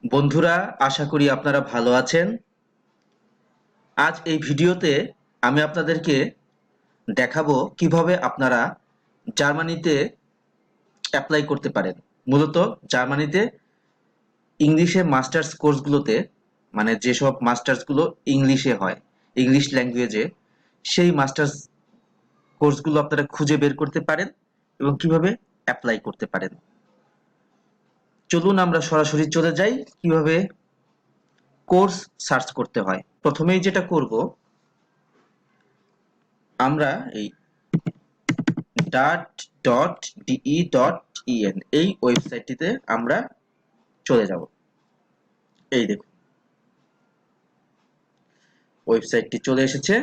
বন্ধুরা, আশা করি আপনারা ভালো আছেন। আজ এই ভিডিওতে আমি আপনাদেরকে দেখাবো কিভাবে আপনারা জার্মানিতে অ্যাপ্লাই করতে পারেন। মূলত জার্মানিতে ইংলিশে মাস্টার্স কোর্সগুলোতে, মানে যেসব মাস্টার্সগুলো ইংলিশে হয়, ইংলিশ ল্যাঙ্গুয়েজে, সেই মাস্টার্স কোর্সগুলো আপনারা খুঁজে বের করতে পারেন এবং কিভাবে অ্যাপ্লাই করতে পারেন। চলুন আমরা সরাসরি চলে যাই কিভাবে কোর্স সার্চ করতে হয়। প্রথমেই যেটা করব, আমরা এই .de.in এই ওয়েবসাইটটিতে আমরা চলে যাব। এই দেখুন, ওয়েবসাইটটি চলে এসেছে।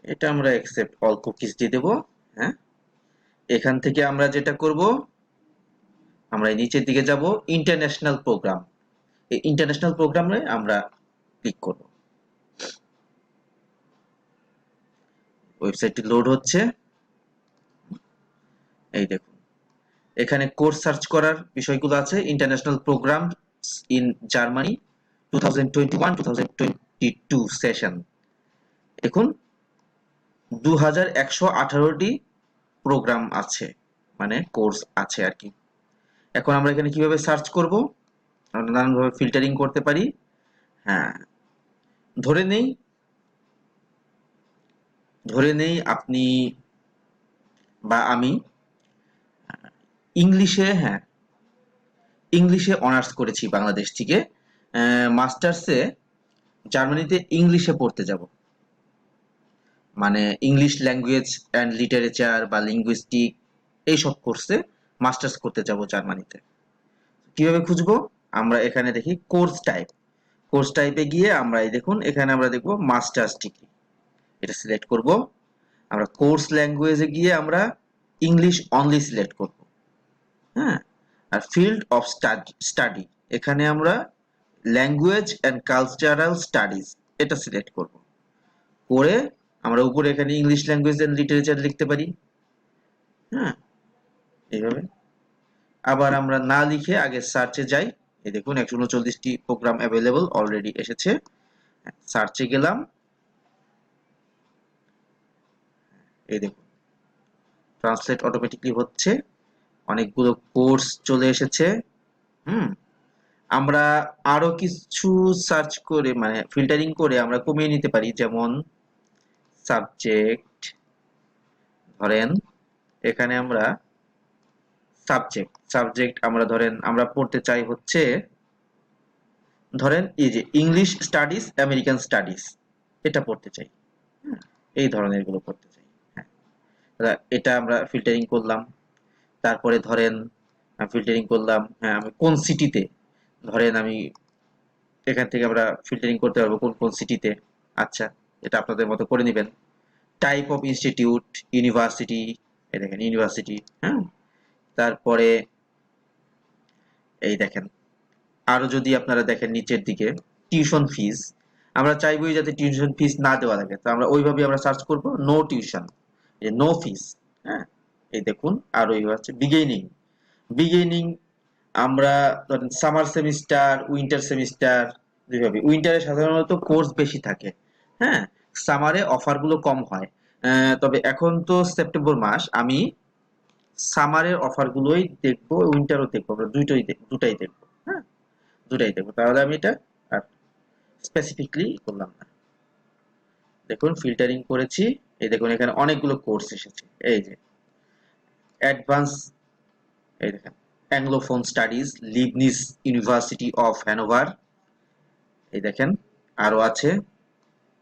এটা আমরা অ্যাকসেপ্ট অল কুকিজ দিয়ে দেব। হ্যাঁ, এখান থেকে আমরা যেটা করব, আমরা এই নিচের দিকে যাব, ইন্টারন্যাশনাল প্রোগ্রাম। এই ইন্টারন্যাশনাল প্রোগ্রামে আমরা ক্লিক করব। ওয়েবসাইটটি লোড হচ্ছে। এই দেখুন, এখানে কোর্স সার্চ করার বিষয়গুলো আছে। International program in Germany 2021-2022 session. দেখুন, 2118টি প্রোগ্রাম আছে, মানে কোর্স আছে আর কি। এখন আমরা এখানে কিভাবে সার্চ করব? আমরা নানানভাবে ফিল্টারিং করতে পারি। হ্যাঁ, ধরে নেই আপনি বা আমি ইংলিশে, হ্যাঁ, ইংলিশে অনার্স করেছি বাংলাদেশ থেকে। মাস্টার্সে জার্মানিতে ইংলিশে পড়তে যাব, মানে ইংলিশ ল্যাঙ্গুয়েজ অ্যান্ড লিটারেচার বা লিঙ্গুইস্টিক এইসব কোর্সে মাস্টার্স করতে যাব জার্মানিতে। কিভাবে খুঁজবো? আমরা এখানে দেখি কোর্স টাইপে গিয়ে আমরা এই দেখুন, এখানে আমরা দেখব মাস্টার্স ডিগ্রি। এটা সিলেক্ট করব। আমরা কোর্স ল্যাঙ্গুয়েজে গিয়ে আমরা ইংলিশ অনলি সিলেক্ট করব। হ্যাঁ, আর ফিল্ড অফ স্টাডি, এখানে আমরা ল্যাঙ্গুয়েজ অ্যান্ড কালচারাল স্টাডিজ এটা সিলেক্ট করব। করে আমরা উপরে এখানে ইংলিশ ল্যাঙ্গুয়েজ এন্ড লিটারেচার লিখতে পারি। হ্যাঁ, এইভাবে। আবার আমরা না লিখে আগে সার্চে যাই। এই দেখুন, 139টি প্রোগ্রাম অ্যাভেলেবল অলরেডি এসেছে। সার্চে গেলাম। এই দেখুন, ট্রান্সলেট অটোমেটিকলি হচ্ছে। অনেকগুলো কোর্স চলে এসেছে। আমরা আরো কিছু সার্চ করে, মানে ফিল্টারিং করে আমরা কমিয়ে নিতে পারি। যেমন সাবজেক্ট, ধরেন এখানে আমরা সাবজেক্ট আমরা ধরেন আমরা পড়তে চাই হচ্ছে, ধরেন এই যে ইংলিশ স্টাডিজ, আমেরিকান স্টাডিজ, এটা পড়তে চাই। হ্যাঁ, এই ধরনের গুলো পড়তে চাই। হ্যাঁ, এটা আমরা ফিল্টারিং করলাম। তারপরে ধরেন ফিল্টারিং করলাম, হ্যাঁ, আমি কোন সিটিতে, ধরেন আমি এখান থেকে আমরা ফিল্টারিং করতে পারবো কোন কোন সিটিতে। আচ্ছা, এটা আপনাদের মতো করে নেবেন। টাইপ অফ ইনস্টিটিউট, ইউনিভার্সিটি, এই দেখেন ইউনিভার্সিটি। হ্যাঁ, তারপরে এই দেখেন, আরো যদি আপনারা দেখেন নিচের দিকে টিউশন ফিস, আমরা চাইবই যাতে টিউশন ফিস না দেওয়া লাগে, তো আমরা ওইভাবে আমরা সার্চ করব নো টিউশন, নো ফিস। হ্যাঁ, এই দেখুন, আর ওই হচ্ছে বিগিনিং আমরা ধরেন সামার সেমিস্টার, উইন্টার সেমিস্টার, দুইভাবে। উইন্টারে সাধারণত কোর্স বেশি থাকে। হ্যাঁ, সামারে অফার গুলো কম হয়। তবে এখন তো সেপ্টেম্বর মাস, আমি সামারের অফার গুলোই দেখবো, উইন্টারও দেখবো, আমরা দুটাই দেখবো। হ্যাঁ, দুটাই দেখবো। তাহলে আমি এটা আর স্পেসিফিকলি করলাম না। দেখুন, ফিল্টারিং করেছি। এই দেখুন, এখানে অনেকগুলো কোর্স এসেছে। এই যে অ্যাডভান্স, এই দেখেন Anglophone studies, Leibniz University of Hanover, এই দেখেন আরো আছে,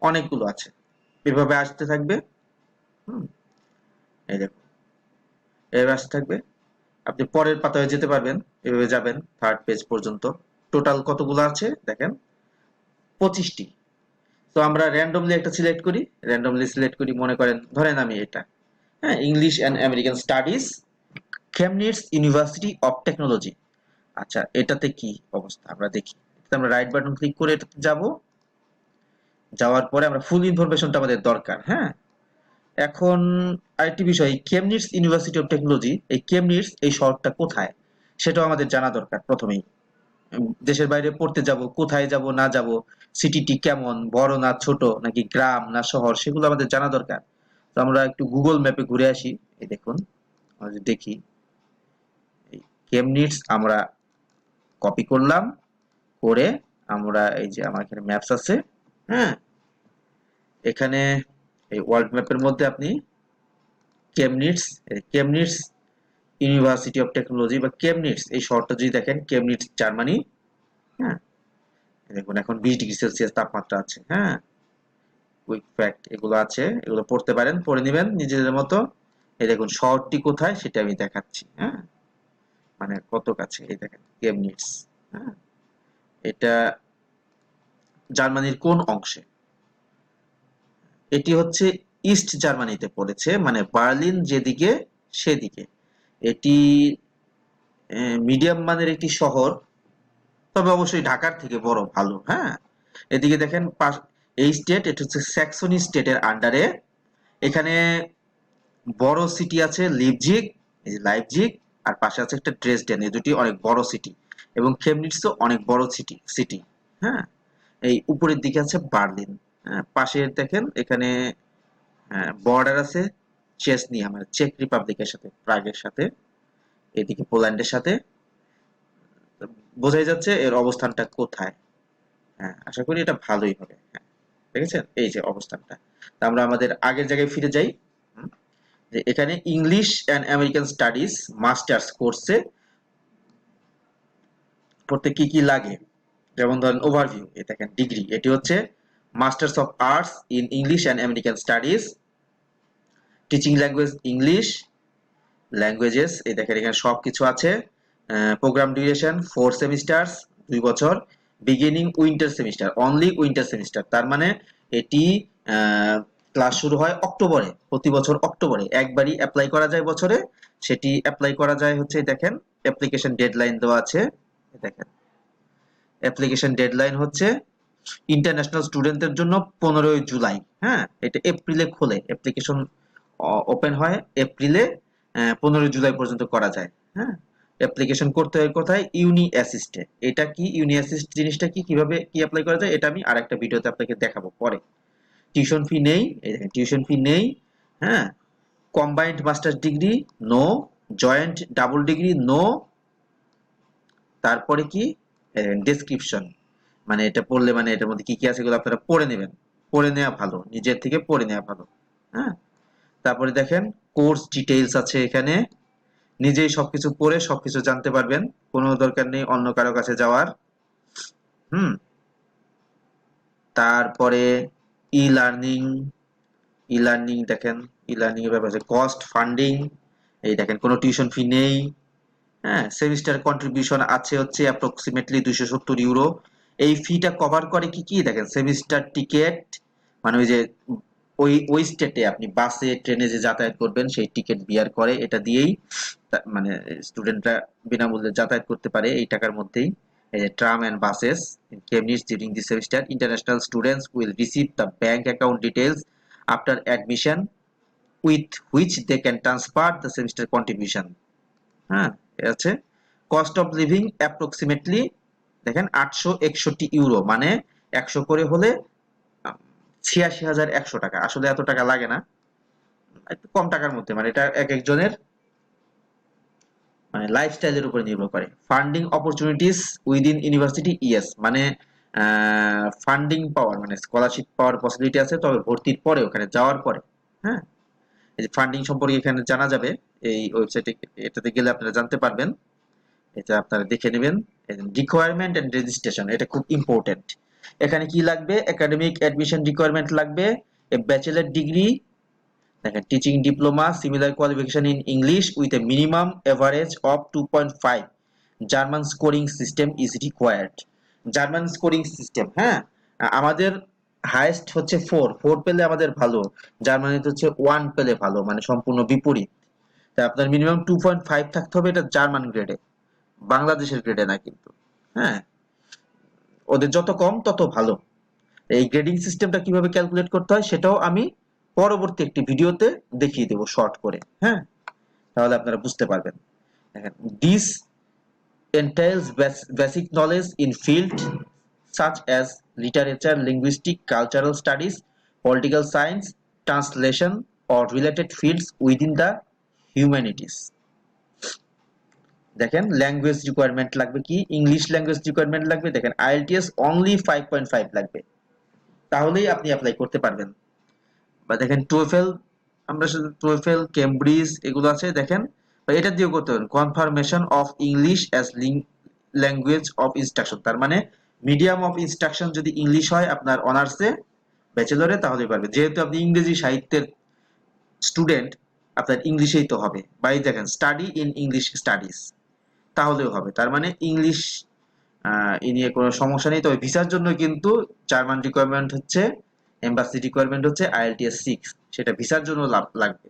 অনেকগুলো আছে। এভাবে আসতে থাকবে। হুম, এই দেখুন, এভাবে আসতে থাকবে। আপনি পরের পাতায় যেতে পারবেন, এভাবে যাবেন থার্ড পেজ পর্যন্ত। টোটাল কতগুলো আছে দেখেন, 25টি। তো আমরা র্যান্ডমলি একটা সিলেক্ট করি, মনে করেন ধরেন আমি এটা, হ্যাঁ, English and American studies, Chemnitz University of Technology. আচ্ছা, এটাতে কি অবস্থা আমরা দেখি। আমরা রাইট বাটন ক্লিক করে এটাতে যাব। যাওয়ার পরে আমরা ফুল ইনফরমেশনটা আমাদের দরকার। হ্যাঁ, এখন আরেকটি বিষয়, কেমনিটস ইউনিভার্সিটি অফ টেকনোলজি, এই কেমনিটস এই শহরটা কোথায়? সেটাও আমাদের জানা দরকার প্রথমেই। দেশের বাইরে পড়তে যাব, কোথায় যাব না যাব, সিটিটি কেমন, বড় না ছোট, নাকি গ্রাম না শহর, সেগুলো আমাদের জানা দরকার। তো আমরা একটু গুগল ম্যাপে ঘুরে আসি। এই দেখুন, আমরা যদি দেখি, এই কেমনিটস আমরা কপি করলাম, করে আমরা এই যে আমার এখানে ম্যাপস আছে, হ্যাঁ, এখানে এই ওয়ার্ল্ড ম্যাপের মধ্যে আপনি কেমনিটস, কেমনিটস ইউনিভার্সিটি অফ টেকনোলজি বা কেমনিটস এই শহরটা যদি দেখেন, কেমনিটস জার্মানি, হ্যাঁ, দেখুন এখন 20°C তাপমাত্রা আছে, হ্যাঁ, কুইক ফ্যাক্ট এগুলো আছে, এগুলো পড়তে পারেন, পড়ে নেবেন নিজেদের মতো। এই দেখুন শহরটি কোথায় সেটা আমি দেখাচ্ছি, হ্যাঁ, মানে কত কাছে, এই দেখেন কেমনিটস, হ্যাঁ, এটা জার্মানির কোন অংশে? এটি হচ্ছে ইস্ট জার্মানিতে পড়েছে, মানে বার্লিন যেদিকে সেদিকে। এটি মিডিয়াম মানের একটি শহর, তবে অবশ্যই ঢাকার থেকে বড়, ভালো, হ্যাঁ। এদিকে দেখেন এই স্টেট, এটা হচ্ছে স্যাক্সনি স্টেটের আন্ডারে। এখানে বড় সিটি আছে লিপজিগ, এই যে লাইপজিগ, আর পাশে আছে একটা ড্রেসডেন, এই দুটি অনেক বড় সিটি। এবং খেমনিটসও অনেক বড় সিটি, হ্যাঁ। এই উপরের দিকে আছে বার্লিন, হ্যাঁ, পাশে দেখেন এখানে বর্ডার আছে চেচনিয়া মানে চেক রিপাবলিকের সাথে, প্রাগের সাথে, এদিকে পোল্যান্ডের সাথে। বোঝাই যাচ্ছে এর অবস্থানটা কোথায়। হ্যাঁ, আশা করি এটা ভালোই হবে। হ্যাঁ, দেখেছেন এই যে অবস্থানটা। তা আমরা আমাদের আগের জায়গায় ফিরে যাই। যে এখানে English and American studies masters কোর্সে পড়তে কি কি লাগে, যেমন ধরেন ওভারভিউ, এ দেখেন ডিগ্রি, এটি হচ্ছে masters of arts in English and American studies, teaching language English, languages, এই দেখেন এখানে সব কিছু আছে। প্রোগ্রাম ডিউরেশন 4 সেমিস্টার্স, 2 বছর। Beginning winter semester, only winter semester, তার মানে এটি ক্লাস শুরু হয় অক্টোবরে, প্রতি বছর অক্টোবরে একবারই অ্যাপ্লাই করা যায় বছরে। সেটি অ্যাপ্লাই করা যায় হচ্ছে, দেখেন অ্যাপ্লিকেশন ডেডলাইন দেওয়া আছে, দেখেন অ্যাপ্লিকেশন ডেডলাইন হচ্ছে ইন্টারন্যাশনাল স্টুডেন্টদের জন্য 15 জুলাই, হ্যাঁ, এটা এপ্রিলে খোলে, অ্যাপ্লিকেশন ওপেন হয় এপ্রিলে, 15 জুলাই পর্যন্ত করা যায়, হ্যাঁ। অ্যাপ্লিকেশন করতে হয় কোথায়? ইউনি অ্যাসিস্টে। এটা কি ইউনি অ্যাসিস্ট জিনিসটা কি, কিভাবে কি অ্যাপ্লাই করা যায়, এটা আমি আরেকটা ভিডিওতে আপনাকে দেখাবো পরে। টিউশন ফি নেই, এই দেখেন টিউশন ফি নেই, হ্যাঁ। Combined masters degree no, joint double degree no. তারপরে কি ডেসক্রিপশন, মানে এটা পড়লে মানে এটার মধ্যে কি কি আছে এগুলো আপনারা পড়ে নেবেন, পড়ে নেওয়া ভালো, নিজের থেকে পড়ে নেওয়া ভালো, হ্যাঁ। তারপরে দেখেন কোর্স ডিটেইলস আছে এখানে, নিজেই সবকিছু পড়ে সবকিছু জানতে পারবেন, কোনো দরকার নেই অন্য কারো কাছে যাওয়ার। হুম। তারপরে ই লার্নিং, ই লার্নিং দেখেন, ই লার্নিং এর ব্যাপারে কস্ট ফান্ডিং, এই দেখেন কোনো টিউশন ফি নেই, হ্যাঁ। সেমিস্টার কন্ট্রিবিউশন আছে হচ্ছে অ্যাপ্রক্সিমেটলি 270 ইউরো। এই ফিটা কভার করে কি কি, দেখেন সেমিস্টার টিকেট, মানে ওই যে ওই স্টেটে আপনি বাসে ট্রেনে যে যাতায়াত করবেন সেই টিকিট বিয়ার করে, এটা দিয়েই মানে স্টুডেন্টরা বিনামূল্যে যাতায়াত করতে পারে এই টাকার মধ্যেই। এই যে tram and buses in Cambridge during the semester, international students will receive the bank account details after admission with which they can transfer the semester contribution, হ্যাঁ। এ আছে কস্ট অফ লিভিং অ্যাপ্রক্সিমেটলি, দেখেন 861 ইউরো, মানে 100 করে হলে 86,100 টাকা। আসলে এত টাকা লাগে না, একটু কম টাকার মধ্যে, মানে এটা এক একজনের মানে লাইফস্টাইলের উপর নির্ভর করে। Funding opportunities within university, yes, মানে ফান্ডিং পাওয়ার মানে স্কলারশিপ পাওয়ার পসিবিলিটি আছে, তবে ভর্তির পরে ওখানে যাওয়ার পরে, হ্যাঁ। এই যে ফান্ডিং সম্পর্কে এখানে জানা যাবে, এই ওয়েবসাইটে এটাতে গেলে আপনারা জানতে পারবেন, এটা আপনারা দেখে নেবেন। রিকোয়ারমেন্ট এন্ড রেজিস্ট্রেশন, এটা খুব ইম্পর্টেন্ট। এখানে কি লাগবে? একাডেমিক অ্যাডমিশন রিকোয়ারমেন্ট লাগবে, এ ব্যাচেলর ডিগ্রি, দেখেন teaching diploma, similar qualification in English with a minimum average of 2.5, German scoring system is required. German scoring system, হ্যাঁ, আমাদের হাইয়েস্ট হচ্ছে 4 পেলে আমাদের ভালো, জার্মানিতে হচ্ছে 1 পেলে ভালো, মানে সম্পূর্ণ বিপরীত। তাই আপনার মিনিমাম 2.5 থাকতে হবে, এটা জার্মান গ্রেডে, বাংলাদেশের গ্রেডে না কিন্তু, হ্যাঁ। ওদের যত কম তত ভালো। এই গ্রেডিং সিস্টেমটা কিভাবে ক্যালকুলেট করতে হয় সেটাও আমি পরবর্তী একটি ভিডিওতে দেখিয়ে দেব শর্ট করে, হ্যাঁ, তাহলে আপনারা বুঝতে পারবেন। দেখেন this entails basic knowledge in fields such as literature, linguistics, cultural studies, political science, translation, or related fields within the humanities. দেখেন ল্যাঙ্গুয়েজ রিকোয়ারমেন্ট লাগবে কি, ইংলিশ ল্যাঙ্গুয়েজ রিকোয়ারমেন্ট লাগবে। দেখেন আইএলটিএস অনলি 5.5 লাগবে, তাহলেই আপনি অ্যাপ্লাই করতে পারবেন। বা দেখেন টোয়েফেল, আমরা শুধু টোয়েফেল, কেমব্রিজ এগুলো আছে দেখেন, বা এটা দিয়েও করতে পারেন। Confirmation of English as language of instruction, তার মানে মিডিয়াম অফ ইনস্ট্রাকশন যদি ইংলিশ হয় আপনার অনার্সে, ব্যাচেলরে, তাহলেই পারবে। যেহেতু আপনি ইংরেজি সাহিত্যের স্টুডেন্ট, আপনার ইংলিশেই তো হবে। বাই দেখেন স্টাডি ইন ইংলিশ স্টাডিজ, তাহলেও হবে। তার মানে ইংলিশ এ নিয়ে কোনো সমস্যা নেই। তবে ভিসার জন্য কিন্তু জার্মান রিকোয়ারমেন্ট হচ্ছে, এমবাসি রিকোয়ারমেন্ট হচ্ছে IELTS 6, সেটা ভিসার জন্য লাগবে।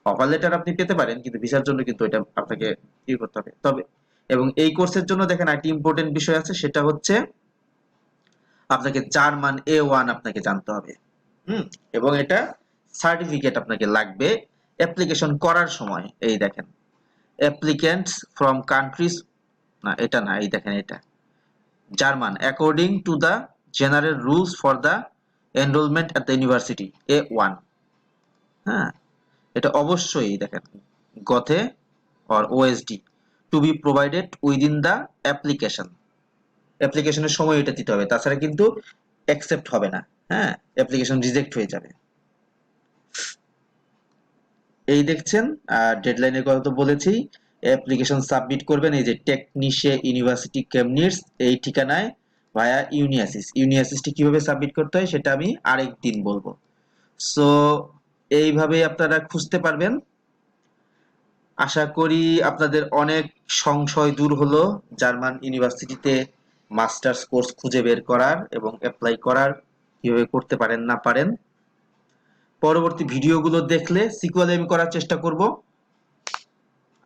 অফার লেটার আপনি পেতে পারেন, কিন্তু ভিসার জন্য কিন্তু এটা আপনাকে করতে হবে। তবে এবং এই কোর্সের জন্য দেখেন একটি ইম্পর্টেন্ট বিষয় আছে, সেটা হচ্ছে আপনাকে জার্মান A1 আপনাকে জানতে হবে। এবং এটা সার্টিফিকেট আপনাকে লাগবে অ্যাপ্লিকেশন করার সময়। এই দেখেন অ্যাপ্লিক্যান্টস ফ্রম কান্ট্রিজ, না এটা না, এই দেখেন এটা German according to the general rules for the enrolment at the university A1। হ্যাঁ, এটা অবশ্যই দেখেন Goethe or OSD to be provided within the application. অ্যাপ্লিকেশনের সময় এটা দিতে হবে, তাছাড়া কিন্তু অ্যাকসেপ্ট হবে না। হ্যাঁ, অ্যাপ্লিকেশন রিজেক্ট হয়ে যাবে। এই দেখছেন, আর ডেডলাইনের কথা তো বলেছি। অ্যাপ্লিকেশন সাবমিট করবেন এই যে টেকনিশে ইউনিভার্সিটি কেমনিটস এই ঠিকানায় ভায়া ইউনিয়াসিস। ইউনিয়াসিসটি কিভাবে সাবমিট করতে হয় সেটা আমি আরেক দিন বলবো। সো এইভাবে আপনারা খুঁজতে পারবেন। আশা করি আপনাদের অনেক সংশয় দূর হলো জার্মান ইউনিভার্সিটিতে মাস্টার্স কোর্স খুঁজে বের করার এবং অ্যাপ্লাই করার, কিভাবে করতে পারেন না পারেন। পরবর্তী ভিডিওগুলো দেখলে সিকুয়েল আমি করার চেষ্টা করব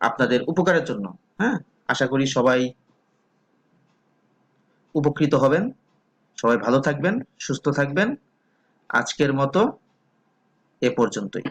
আপনাদের উপকারের জন্য। হ্যাঁ, আশা করি সবাই উপকৃত হবেন। সবাই ভালো থাকবেন, সুস্থ থাকবেন। আজকের মতো এ পর্যন্তই।